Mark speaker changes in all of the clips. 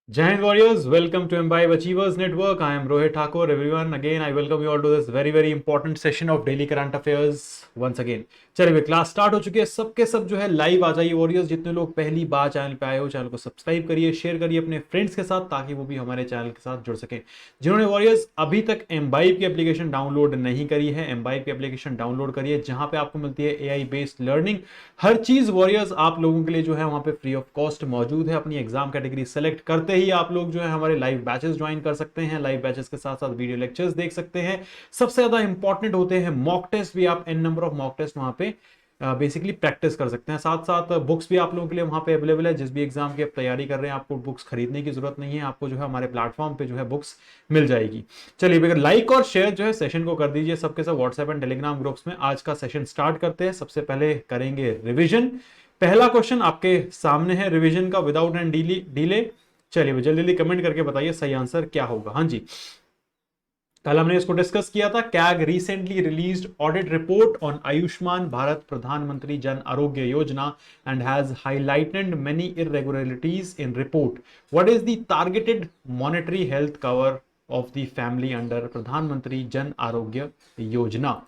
Speaker 1: Jai Hind Warriors, welcome to Imbibe Achievers Network. I am Rohit Thakur. Everyone, again, I welcome you all to this very important session of Daily Current Affairs once again. चलिए class start हो चुकी है, सबके सब जो है live आ जाइए warriors. जितने लोग पहली बार चैनल पे आए हो, चैनल को सब्सक्राइब करिए, शेयर करिए अपने फ्रेंड्स के साथ, ताकि वो भी हमारे चैनल के साथ जुड़ सकें। जिन्होंने वॉरियर्स अभी तक एम्बाइब की एप्लीकेशन डाउनलोड नहीं करी है, एम्बाइब की एप्लीकेशन डाउनलोड करिए, जहां पे आपको मिलती है एआई बेस्ड लर्निंग। हर चीज वॉरियर्स आप लोगों के लिए जो है वहां पे फ्री ऑफ कॉस्ट मौजूद है। अपनी एग्जाम कैटेगरी सेलेक्ट करते ही आप लोग जो है हमारे लाइव बैचेस ज्वाइन कर सकते हैं। लाइव बैचेस के साथ साथ वीडियो लेक्चर्स देख सकते हैं। सबसे ज्यादा इंपॉर्टेंट होते हैं मॉक टेस्ट भी, आप an number of mock test वहां पे बेसिकली प्रैक्टिस कर सकते हैं। साथ साथ बुक्स भी आप लोगों के लिए वहां पे अवेलेबल है। जिस भी एग्जाम की आप तैयारी कर रहे हैं, आपको बुक्स खरीदने की जरूरत नहीं है, आपको जो है हमारे प्लेटफॉर्म पे जो है बुक्स मिल जाएगी। चलिए अगर लाइक और शेयर जो है सेशन को कर दीजिए सबके सब व्हाट्सएप एंड टेलीग्राम ग्रुप्स में। आज का सेशन स्टार्ट करते हैं। सबसे पहले करेंगे रिविजन। पहला क्वेश्चन आपके सामने है रिवीजन का, विदाउट एंड डिले। चलिए जल्दी जल्दी कमेंट करके बताइए सही आंसर क्या होगा। हाँ जी, कल हमने इसको डिस्कस किया था। CAG recently released audit report on Ayushman Bharat प्रधानमंत्री Jan Arogya Yojana and has highlighted many irregularities in report. What is the targeted monetary health cover of the family under प्रधानमंत्री जन आरोग्य योजना?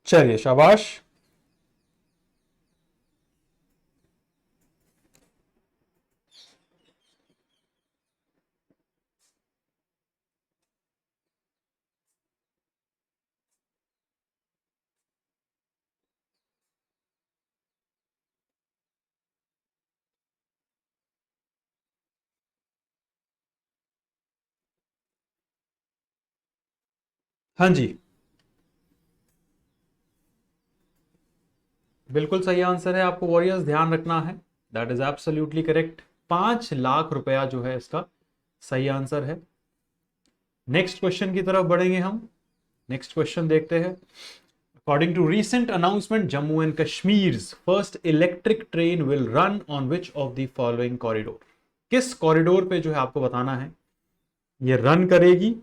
Speaker 1: चलिए शाबाश। हाँ जी, बिल्कुल सही आंसर है। आपको वॉरियर्स ध्यान रखना है, that is absolutely correct. 5 lakh रुपया जो है इसका सही आंसर है। नेक्स्ट क्वेश्चन की तरफ बढ़ेंगे हम। नेक्स्ट क्वेश्चन देखते हैं। According to recent announcement, Jammu and Kashmir's first electric train will run on which of the following corridor? किस कॉरिडोर पे जो है आपको बताना है ये रन करेगी?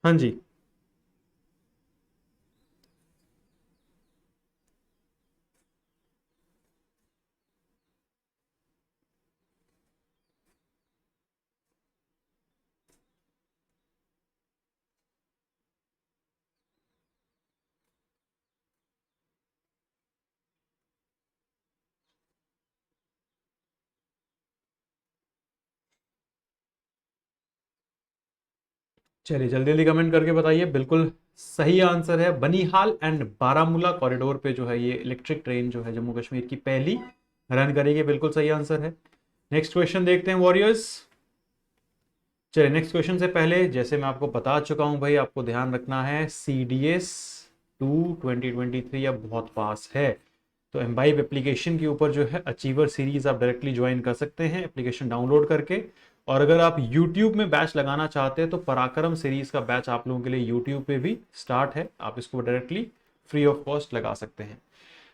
Speaker 1: हाँ जी, चलिए जल्दी जल्दी कमेंट करके बताइए। बिल्कुल सही आंसर है, बनिहाल एंड बारामूला कॉरिडोर पे जो है ये इलेक्ट्रिक ट्रेन जो है जम्मू कश्मीर की पहली रन करेगी। बिल्कुल सही आंसर है। नेक्स्ट क्वेश्चन देखते हैं वॉरियर्स। चलिए नेक्स्ट क्वेश्चन से पहले, जैसे मैं आपको बता चुका हूं भाई, आपको ध्यान रखना है CDS 2 2023 अब बहुत पास है। तो एम्बाइब एप्लीकेशन के ऊपर जो है अचीवर सीरीज आप डायरेक्टली ज्वाइन कर सकते हैं एप्लीकेशन डाउनलोड करके। और अगर आप YouTube में बैच लगाना चाहते हैं तो पराक्रम सीरीज का बैच आप लोगों के लिए YouTube पे भी स्टार्ट है, आप इसको डायरेक्टली फ्री ऑफ कॉस्ट लगा सकते हैं।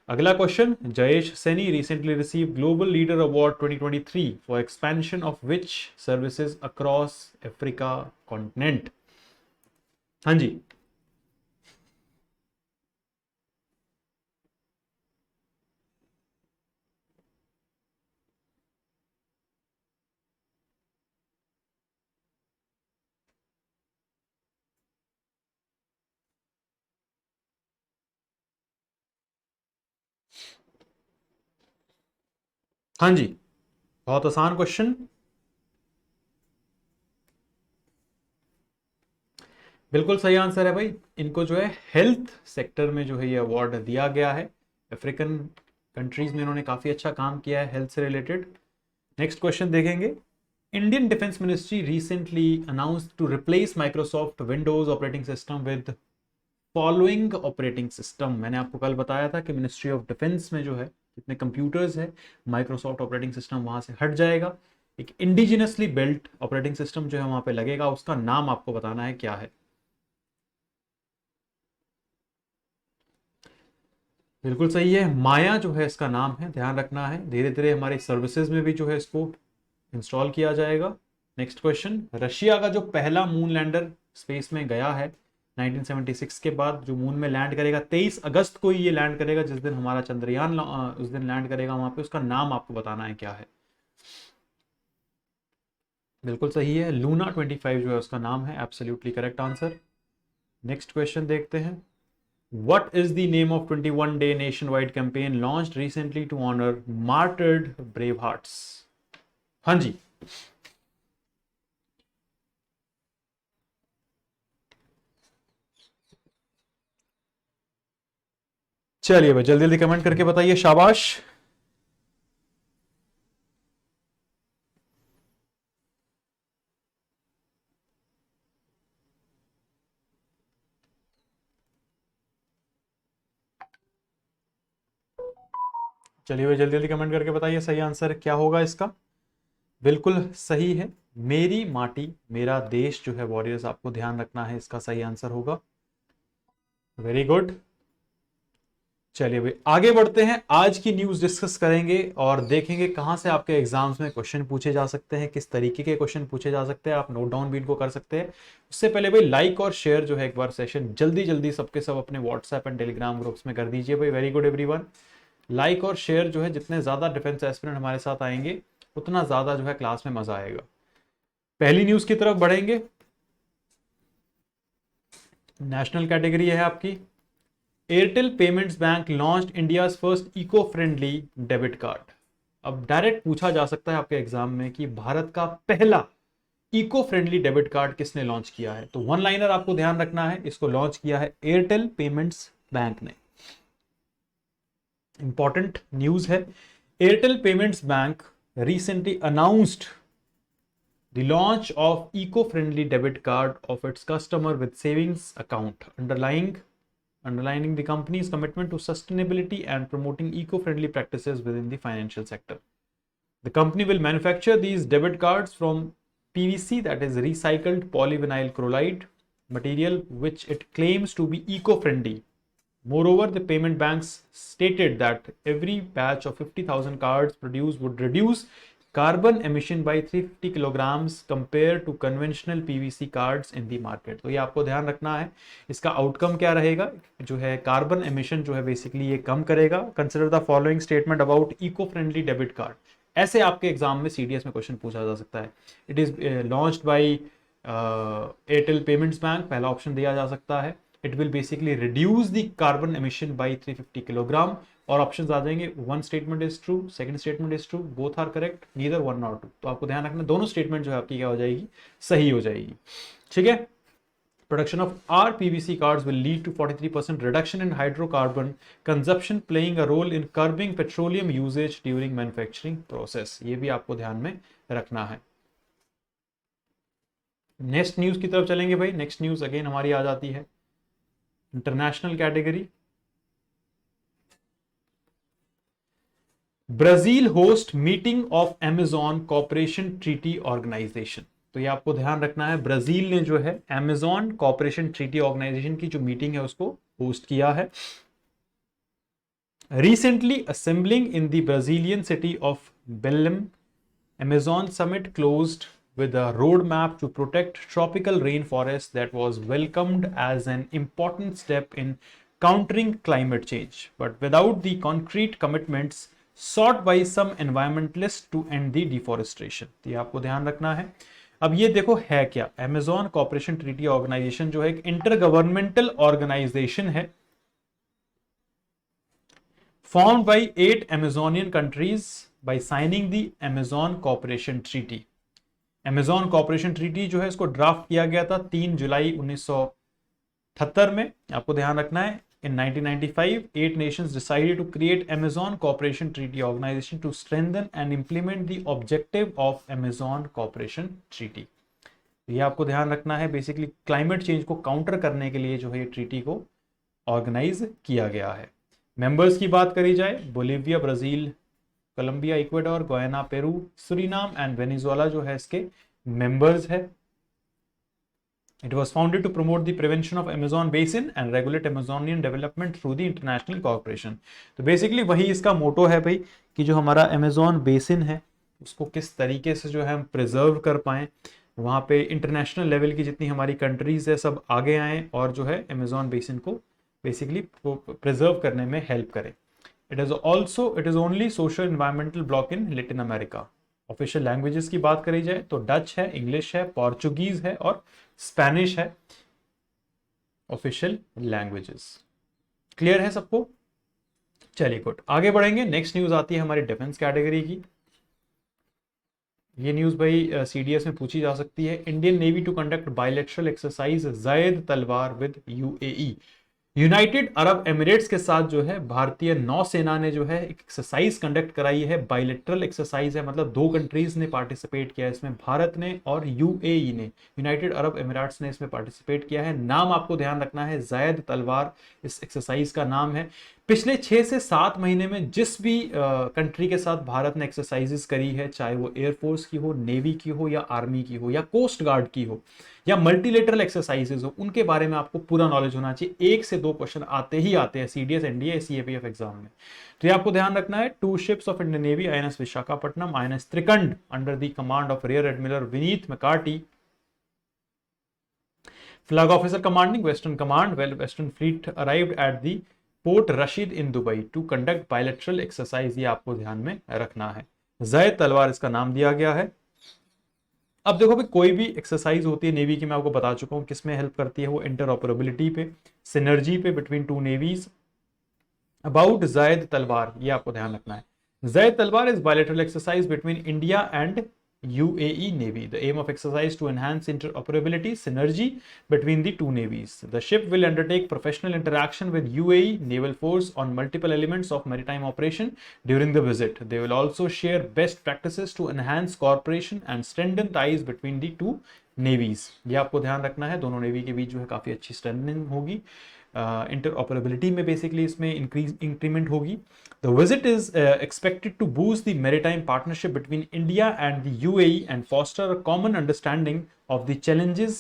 Speaker 1: अगला question, Jayesh Saini recently receive global leader award 2023 for expansion of which services across Africa continent? हाँ जी, हाँ जी, बहुत आसान क्वेश्चन। बिल्कुल सही आंसर है भाई। इनको जो है हेल्थ सेक्टर में जो है ये अवार्ड दिया गया है। अफ्रीकन कंट्रीज में इन्होंने काफी अच्छा काम किया है हेल्थ से रिलेटेड। नेक्स्ट क्वेश्चन देखेंगे। Indian defence ministry recently announced to replace Microsoft Windows operating system with following operating system. मैंने आपको कल बताया था कि मिनिस्ट्री ऑफ डिफेंस में जो है जितने कंप्यूटर्स है माइक्रोसॉफ्ट ऑपरेटिंग सिस्टम वहां से हट जाएगा, एक इंडिजिनसली बिल्ट ऑपरेटिंग सिस्टम जो है वहां पे लगेगा, उसका नाम आपको बताना है क्या है। बिल्कुल सही है, माया जो है इसका नाम है, ध्यान रखना है। धीरे धीरे हमारी सर्विसेज में भी जो है इसको इंस्टॉल किया जाएगा। नेक्स्ट क्वेश्चन, रशिया का जो पहला मून लैंडर स्पेस में गया है 1976 के बाद, जो मून में लैंड करेगा 23 अगस्त को ही ये लैंड करेगा, जिस दिन हमारा चंद्रयान उस दिन लैंड करेगा वहां पे, उसका नाम आपको बताना है क्या है। बिल्कुल सही है, लूना 25 जो है उसका नाम है, absolutely correct answer. Next question देखते हैं, What is the name of 21-day nationwide campaign launched recently to honor martyred bravehearts? हाँ जी, चलिए भाई जल्दी जल्दी कमेंट करके बताइए, शाबाश। चलिए भाई जल्दी जल्दी कमेंट करके बताइए सही आंसर क्या होगा इसका। बिल्कुल सही है, मेरी माटी मेरा देश जो है वॉरियर्स, आपको ध्यान रखना है, इसका सही आंसर होगा। Very good. चलिए भाई आगे बढ़ते हैं, आज की न्यूज डिस्कस करेंगे और देखेंगे कहां से आपके एग्जाम्स में क्वेश्चन पूछे जा सकते हैं, किस तरीके के क्वेश्चन पूछे जा सकते हैं, आप नोट डाउन भी इनको कर सकते हैं। उससे पहले भाई लाइक और शेयर जो है एक बार सेशन जल्दी जल्दी सबके सब अपने व्हाट्सएप एंड टेलीग्राम ग्रुप्स में कर दीजिए भाई। वेरी गुड एवरीवन, लाइक और शेयर जो है, जितने ज्यादा डिफेंस एस्पिरेंट हमारे साथ आएंगे उतना ज्यादा जो है क्लास में मजा आएगा। पहली न्यूज की तरफ बढ़ेंगे, नेशनल कैटेगरी है आपकी, Airtel payments bank launched India's first eco friendly debit card. अब डायरेक्ट पूछा जा सकता है आपके एग्जाम में कि भारत का पहला इको फ्रेंडली डेबिट कार्ड किसने लॉन्च किया है, तो वन लाइनर आपको ध्यान रखना है, इसको लॉन्च किया है एयरटेल पेमेंट्स बैंक ने। इंपॉर्टेंट न्यूज है, Airtel payments bank recently announced the launch of eco-friendly debit card of its customer with savings account, underlining the company's commitment to sustainability and promoting eco-friendly practices within the financial sector. The company will manufacture these debit cards from PVC, that is recycled polyvinyl chloride material, which it claims to be eco-friendly. Moreover, the payment banks stated that every batch of 50,000 cards produced would reduce carbon emission by 350 kilograms compared to conventional PVC cards in the market। तो ये आपको ध्यान रखना है, इसका outcome क्या रहेगा, जो है कार्बन एमिशन जो है बेसिकली ये कम करेगा। Consider the following statement about eco friendly debit card, ऐसे आपके एग्जाम में सीडीएस में क्वेश्चन पूछा जा सकता है। It is launched by Airtel payments bank, पहला ऑप्शन दिया जा सकता है। It will basically reduce the carbon emission by 350 kilogram, और ऑप्शंस आ जाएंगे, one statement is true, second statement is true, both are correct, neither one not two. तो आपको ध्यान रखना दोनों स्टेटमेंट जो है आपकी क्या हो जाएगी, सही हो जाएगी। ठीक है, production of RPVC cards will lead to 43% reduction in hydrocarbon consumption, playing a role in curbing petroleum usage during manufacturing process। ये भी आपको ध्यान में रखना है। नेक्स्ट न्यूज की तरफ चलेंगे भाई। नेक्स्ट न्यूज अगेन हमारी आ जाती है international category, Brazil host meeting of Amazon cooperation treaty organization. तो ये आपको ध्यान रखना है, ब्राजील ने जो है अमेजॉन कॉपरेशन ट्रीटी ऑर्गेनाइजेशन की जो मीटिंग है उसको होस्ट किया है। Recently assembling in the Brazilian city of Belem, Amazon summit closed with a roadmap to protect tropical rainforest that was welcomed as an important step in countering climate change, but without the concrete commitments sought by some environmentalists to end the deforestation। तो ये आपको ध्यान रखना है। अब ये देखो है क्या, अमेजॉन कॉपरेशन ट्रीटी ऑर्गेनाइजेशन जो है एक इंटर गवर्नमेंटल ऑर्गेनाइजेशन है, formed by 8 Amazonian countries by signing the Amazon Cooperation Treaty। Amazon cooperation treaty जो है इसको ड्राफ्ट किया गया था 3 जुलाई 1978 में। आपको ध्यान रखना है In 1995, 8 nations decided to create Amazon Cooperation Treaty Organization to strengthen and implement the objective of Amazon Cooperation Treaty. ये आपको ध्यान रखना है, बेसिकली क्लाइमेट चेंज को काउंटर करने के लिए जो है ये ट्रीटी को ऑर्गेनाइज किया गया है। मेंबर्स की बात करी जाए, Bolivia, Brazil, Colombia, Ecuador, Guyana, Peru, Suriname and Venezuela जो है इसके मेंबर्स है। It was founded to promote the prevention of Amazon basin and regulate Amazonian development through the international cooperation. तो बेसिकली वही इसका मोटो है भाई कि जो हमारा अमेजोन बेसिन है उसको किस तरीके से जो है हम प्रिजर्व कर पाएं, वहाँ पे इंटरनेशनल लेवल की जितनी हमारी कंट्रीज है सब आगे आएँ और जो है अमेजोन बेसिन को बेसिकली प्रिजर्व करने में हेल्प करें। It is only social environmental block in Latin America. Official languages की बात करी जाए तो डच है, इंग्लिश है, पोर्चुगीज है और स्पेनिश है ऑफिशियल लैंग्वेजेस। क्लियर है सबको? चलिए गुड, आगे बढ़ेंगे। नेक्स्ट न्यूज आती है हमारी डिफेंस कैटेगरी की। ये न्यूज भाई सीडीएस में पूछी जा सकती है। Indian navy to conduct bilateral exercise Zayed Talwar with UAE. United Arab Emirates के साथ जो है भारतीय नौसेना ने जो है एक एक्सरसाइज कंडक्ट कराई है। बायलैटरल एक्सरसाइज है, मतलब दो कंट्रीज ने पार्टिसिपेट किया है इसमें, भारत ने और यूएई ने, यूनाइटेड अरब एमिरेट्स ने इसमें पार्टिसिपेट किया है। नाम आपको ध्यान रखना है, जायद तलवार इस एक्सरसाइज का नाम है। पिछले 6 से 7 महीने में जिस भी कंट्री के साथ भारत ने एक्सरसाइजेस करी है, चाहे वो एयरफोर्स की हो, नेवी की हो या आर्मी की हो या कोस्ट गार्ड की हो या मल्टीलेटरल एक्सरसाइजेस हो, उनके बारे में आपको पूरा नॉलेज होना चाहिए। 1 से 2 क्वेश्चन आते ही आते हैं सीडीएस, एनडीए, सीएपीएफ एग्जाम में। तो ये आपको ध्यान रखना है। 2 ships of Indian navy, INS Visakhapatnam, INS Trikand under the command of rear admiral Vineet McCarthy, flag officer commanding western command, western fleet arrived at the port Rashid in Dubai to conduct bilateral exercise. ये आपको ध्यान में रखना है। जायद तलवार इसका नाम दिया गया है। अब देखो भाई, कोई भी एक्सरसाइज होती है नेवी की, मैं आपको बता चुका हूं किसमें हेल्प करती है, वो इंटरऑपरेबिलिटी पे, सिनर्जी पे बिटवीन 2 नेवीज। अबाउट जायद तलवार, ये आपको ध्यान रखना है। जायद तलवार is bilateral exercise between India and UAE Navy. The aim of exercise to enhance interoperability, synergy between the two navies. The ship will undertake professional interaction with UAE naval force on multiple elements of maritime operation during the visit. They will also share best practices to enhance cooperation and strengthen ties between the two navies. ये आपको ध्यान रखना है, दोनों navy के बीच जो है काफी अच्छी स्ट्रेंथनिंग होगी, इंटरऑपरेबिलिटी में बेसिकली इसमें इंक्रीमेंट होगी। The visit is expected to boost the maritime partnership between India and the UAE and foster a common understanding of the challenges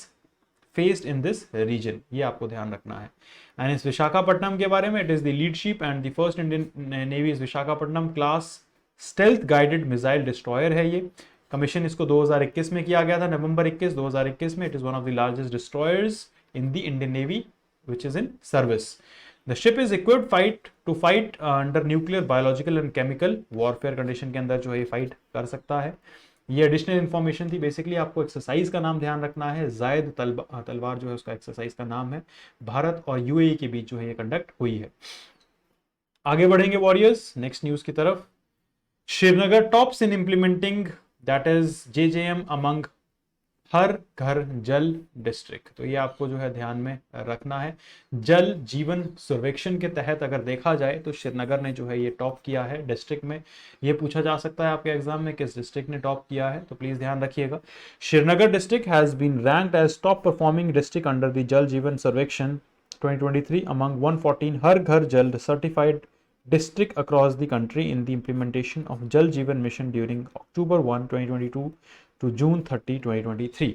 Speaker 1: faced in this region. ये आपको ध्यान रखना है। And इस विशाखापट्टनम के बारे में, it is the lead ship and the first Indian Navy is Visakhapatnam class stealth guided missile destroyer है ये। कमीशन इसको 2021 में किया गया था, नवंबर 21, 2021 में। It is one of the largest destroyers in the Indian Navy which is in service. The ship is equipped to fight under nuclear, biological and chemical warfare condition के अंदर जो है फाइट कर सकता है। ये एडिशनल इंफॉर्मेशन थी। Basically आपको एक्सरसाइज का नाम ध्यान रखना है, जायद तलवार जो है उसका एक्सरसाइज का नाम है। भारत और यूएई के बीच जो है ये कंडक्ट हुई है। आगे बढ़ेंगे वॉरियर्स नेक्स्ट न्यूज की तरफ। Srinagar tops in implementing that is JJM among Har Ghar Jal district. तो ये आपको जो है ध्यान में रखना है। जल जीवन सर्वेक्षण के तहत अगर देखा जाए तो श्रीनगर ने जो है ये टॉप किया है डिस्ट्रिक्ट में। ये पूछा जा सकता है आपके एग्जाम में किस डिस्ट्रिक्ट ने टॉप किया है, तो प्लीज ध्यान रखिएगा। Srinagar district has been ranked as top performing district under the Jal Jeevan सर्वेक्षण 2023 among 114 हर घर जल certified district across the country in the implementation of Jal Jeevan mission during October 1, 2022 to June 30, 2023.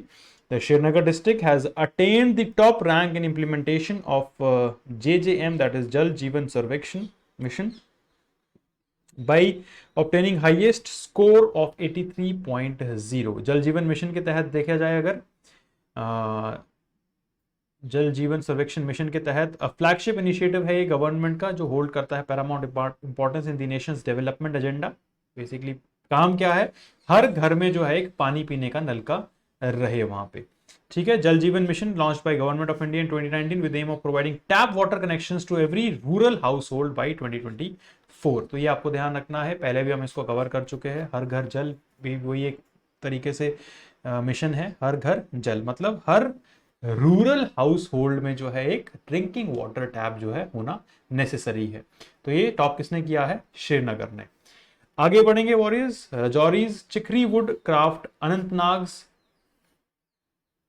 Speaker 1: The Srinagar district has attained the top rank in implementation of JJM, that is Jal Jeevan Sarvekshan mission, by obtaining highest score of 83.0. जल Jeevan mission के तहत देखा जाए अगर जल जीवन सर्वेक्षण mission के तहत फ्लैगशिप इनिशिएटिव है ये गवर्नमेंट का, जो होल्ड करता है Paramount importance in the Nations development agenda. Basically काम क्या है, हर घर में जो है एक पानी पीने का नलका रहे वहां पे। ठीक है, Jal Jeevan mission launch by government of India in 2019 with aim of providing tap water connections to every rural household by 2024। तो ये आपको ध्यान रखना है, पहले भी हम इसको कवर कर चुके हैं। हर घर जल भी वही एक तरीके से मिशन है, हर घर जल मतलब हर रूरल हाउस होल्ड में जो है एक ड्रिंकिंग वाटर टैप जो है होना नेसेसरी है। तो ये टॉप किसने किया है? श्रीनगर ने। आगे बढ़ेंगे वॉरियर्स। रजौरीज चिकरी वुड क्राफ्ट अनंतनाग्स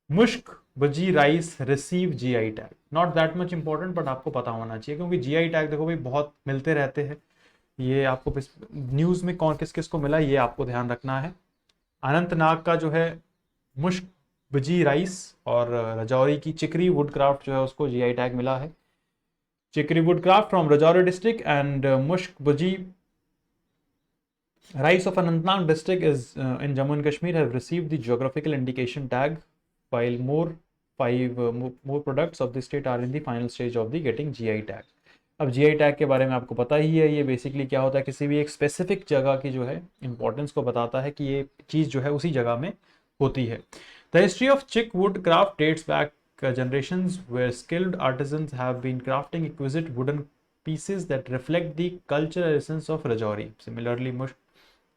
Speaker 1: मुश्क बजी rice receive GI tag. Not that much important but आपको पता होना चाहिए, क्योंकि जीआई टैग देखो भाई बहुत मिलते रहते हैं। ये आपको न्यूज में कौन किस किस को मिला ये आपको ध्यान रखना है। अनंतनाग का जो है मुश्क बजी राइस और रजौरी की चिकरी वुड क्राफ्ट जो है उसको जीआई टैग मिला है। Chikri wood craft from Rajouri district and Mushk Budji rice of Anantnag district is in Jammu and Kashmir have received the geographical indication tag, while more products of the state are in the final stage of the getting GI tag. अब GI tag के बारे में आपको पता ही है, ये basically क्या होता है, किसी भी एक स्पेसिफिक जगह की जो है इंपॉर्टेंस को बताता है कि ये चीज़ जो है उसी जगह में होती है। The history of chik wood craft dates back generations where skilled artisans have been crafting exquisite wooden pieces that reflect the cultural essence of Rajouri. Similarly,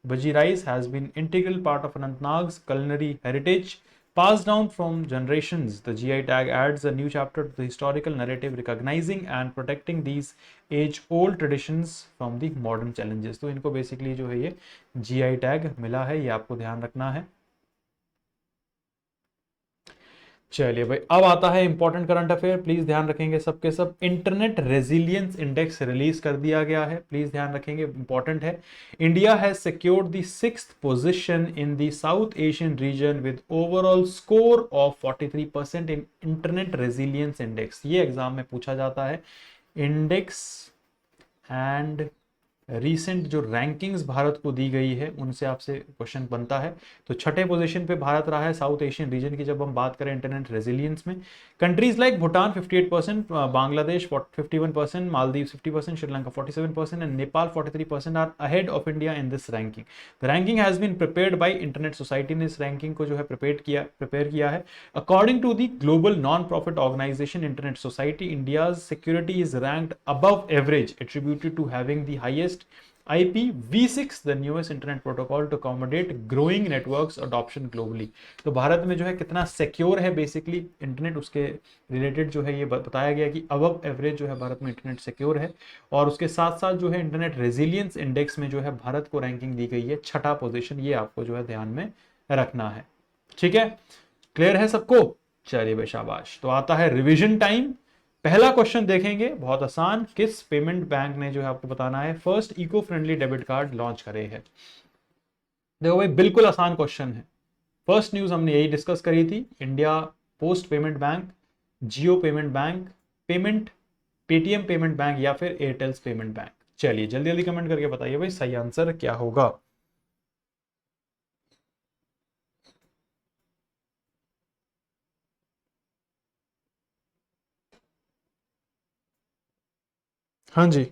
Speaker 1: Bhaji rice has been integral part of Anantnag's culinary heritage, passed down from generations. The GI tag adds a new chapter to the historical narrative, recognizing and protecting these age-old traditions from the modern challenges. तो इनको basically जो है ये GI tag मिला है, ये आपको ध्यान रखना है। चलिए भाई, अब आता है इंपॉर्टेंट करंट अफेयर। प्लीज ध्यान रखेंगे सबके सब। इंटरनेट रेजिलियंस इंडेक्स रिलीज कर दिया गया है, प्लीज ध्यान रखेंगे, इंपॉर्टेंट है। India has secured the 6th position in the south Asian region with overall score of 43% in internet resilience index. ये एग्जाम में पूछा जाता है। इंडेक्स एंड रीसेंट जो रैंकिंग्स भारत को दी गई है उनसे आपसे क्वेश्चन बनता है। तो छठे पोजीशन पे भारत रहा है साउथ एशियन रीजन की जब हम बात करें इंटरनेट रेजिलियंस में। Countries like Bhutan 58%, Bangladesh 51%, Maldives 50%, Sri Lanka 47% and Nepal 43% are ahead of India in this ranking. The ranking has been prepared by internet society ने इस रैंकिंग को जो है प्रिपेयर किया है। According to the global non profit organization internet society, India's security is ranked above average, attributed to having the highest IPv6, the newest internet protocol to accommodate growing networks adoption globally। तो भारत में जो है कितना secure है basically internet, उसके related जो है ये बताया गया कि अबव एवरेज जो है भारत में इंटरनेट सिक्योर है। और उसके साथ साथ जो है इंटरनेट रेजिलियंस इंडेक्स में जो है भारत को रैंकिंग दी गई है 6ठा पोजीशन। ये आपको जो है ध्यान में रखना है। ठीक है, क्लियर है सबको? चलिए भाई शाबाश। तो आता है रिविजन टाइम। पहला क्वेश्चन देखेंगे, बहुत आसान। किस पेमेंट बैंक ने जो है आपको बताना है first eco friendly debit card launch करे है? देखो भाई बिल्कुल आसान क्वेश्चन है। फर्स्ट न्यूज हमने यही डिस्कस करी थी। India Post Payment Bank, Jio payment bank, Paytm payment bank या फिर एयरटेल्स पेमेंट बैंक। चलिए जल्दी जल्दी कमेंट करके बताइए भाई सही आंसर क्या होगा। हाँ जी,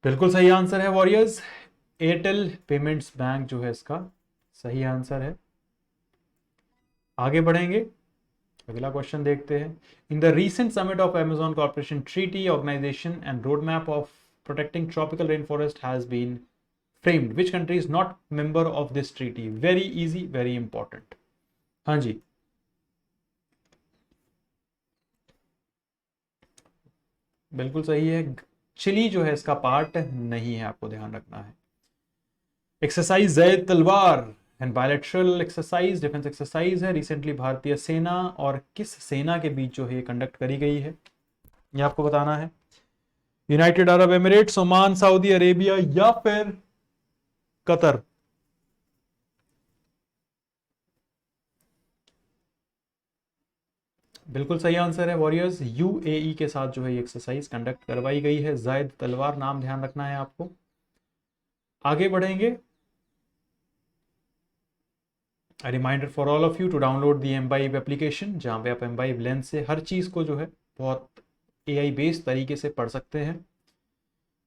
Speaker 1: बिल्कुल सही आंसर है वॉरियर्स। एयरटेल पेमेंट्स बैंक जो है इसका सही आंसर है। आगे बढ़ेंगे, अगला क्वेश्चन देखते हैं। In the recent summit of Amazon corporation treaty organization and road map of protecting tropical rain forest has been framed, which country is not member of this treaty? Very easy, very important। हाँ जी, बिल्कुल सही है। Chilli जो है इसका part नहीं है, आपको ध्यान रखना है। एक्सरसाइज जैद तलवार and bilateral exercise, defence exercise है। रिसेंटली भारतीय सेना और किस सेना के बीच जो है कंडक्ट करी गई है, ये आपको बताना है। United Arab Emirates, Oman, Saudi Arabia या फिर कतर। बिल्कुल सही आंसर है वॉरियर्स, यूएई के साथ जो है ये एक्सरसाइज कंडक्ट करवाई गई है। जायद तलवार नाम ध्यान रखना है आपको। आगे बढ़ेंगे। Reminder for all of you to download the Embibe application, जहां पे आप एम्बाइब लेंस से हर चीज को जो है बहुत एआई बेस्ड तरीके से पढ़ सकते हैं।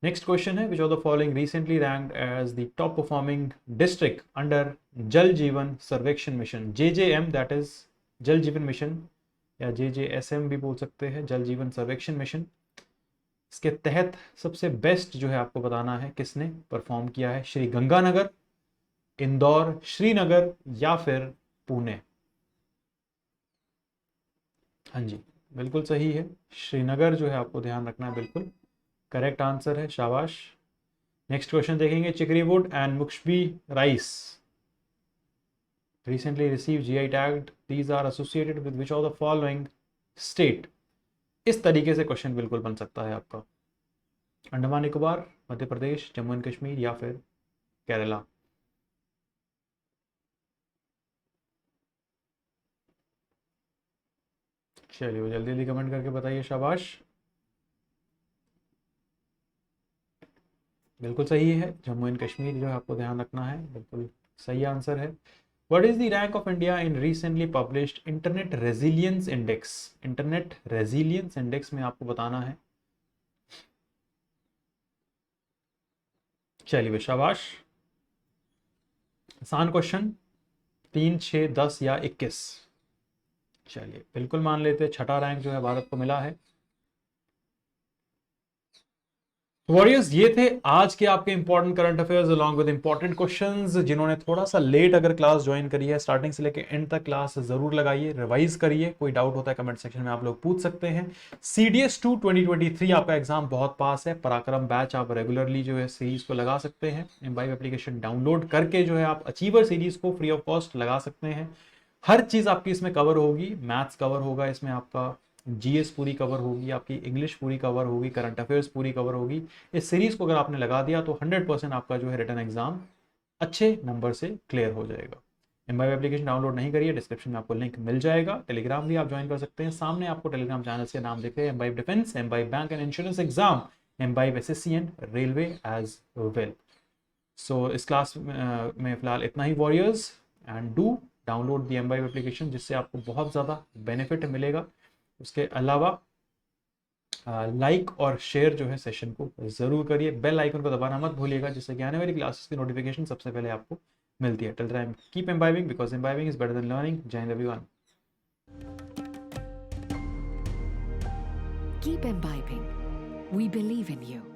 Speaker 1: नेक्स्ट क्वेश्चन है, which of the following recently ranked as the top performing district under Jal Jeevan सर्वेक्षण मिशन, JJM, दैट इज जल जीवन मिशन, या JJSM भी बोल सकते हैं, जल जीवन सर्वेक्षण मिशन। इसके तहत सबसे बेस्ट जो है आपको बताना है किसने परफॉर्म किया है, श्री गंगानगर, इंदौर, श्रीनगर या फिर पुणे। हाँ जी, बिल्कुल सही है, श्रीनगर जो है आपको ध्यान रखना है, बिल्कुल करेक्ट आंसर है, शाबाश। नेक्स्ट क्वेश्चन देखेंगे, चिकरीवुड एंड मुक्शबी rice recently received GI tagged, these are associated with which of the following state। इस तरीके से क्वेश्चन बिल्कुल बन सकता है आपका, अंडमान निकोबार, मध्य प्रदेश, जम्मू एंड कश्मीर या फिर केरला। चलिए वो जल्दी जल्दी कमेंट करके बताइए, शाबाश। बिल्कुल सही है, जम्मू एंड कश्मीर जो है आपको ध्यान रखना है, बिल्कुल सही आंसर है। What is the rank of India in recently published Internet Resilience Index? Internet Resilience Index में आपको बताना है। चलिए शाबाश, आसान क्वेश्चन, 3, 6, 10 या 21। चलिए बिल्कुल मान लेते, छठा रैंक जो है भारत को मिला है। वॉरियर्स, ये थे आज के आपके important current affairs along with important questions. जिन्होंने थोड़ा सा लेट अगर क्लास ज्वाइन करी है, स्टार्टिंग से लेकर एंड तक क्लास जरूर लगाइए, रिवाइज करिए, कोई डाउट होता है कमेंट सेक्शन में आप लोग पूछ सकते हैं। CDS 2 2023 आपका एग्जाम बहुत पास है, पराक्रम बैच आप रेगुलरली जो है सीरीज को लगा सकते हैं, एम्बाइब एप्लीकेशन डाउनलोड करके जो है आप अचीवर सीरीज को फ्री ऑफ कॉस्ट लगा सकते हैं। हर चीज आपकी इसमें कवर होगी, मैथ्स कवर होगा इसमें, आपका GS पूरी कवर होगी, आपकी इंग्लिश पूरी कवर होगी, करंट अफेयर्स पूरी कवर होगी। इस सीरीज को अगर आपने लगा दिया तो 100% आपका जो है रिटन एग्जाम अच्छे नंबर से क्लियर हो जाएगा। एम्बाइब एप्लीकेशन डाउनलोड नहीं करिए, डिस्क्रिप्शन में आपको लिंक मिल जाएगा। टेलीग्राम भी आप ज्वाइन कर सकते हैं, सामने आपको टेलीग्राम चैनल के नाम दिख रहे हैं, Embibe defence, Embibe bank and insurance exam, Embibe SSC and railway as well. So इस क्लास में फिलहाल इतना ही warriors, and do download the Embibe application, जिससे आपको बहुत ज़्यादा बेनिफिट मिलेगा। उसके अलावा लाइक और शेयर जो है सेशन को जरूर करिए, बेल आइकन को दबाना मत भूलिएगा, जिससे कि आने वाली क्लासेस की नोटिफिकेशन सबसे पहले आपको मिलती है। Till time keep imbibing, because imbibing is better than learning. जय हिंद everyone.
Speaker 2: Keep imbibing. We believe in you.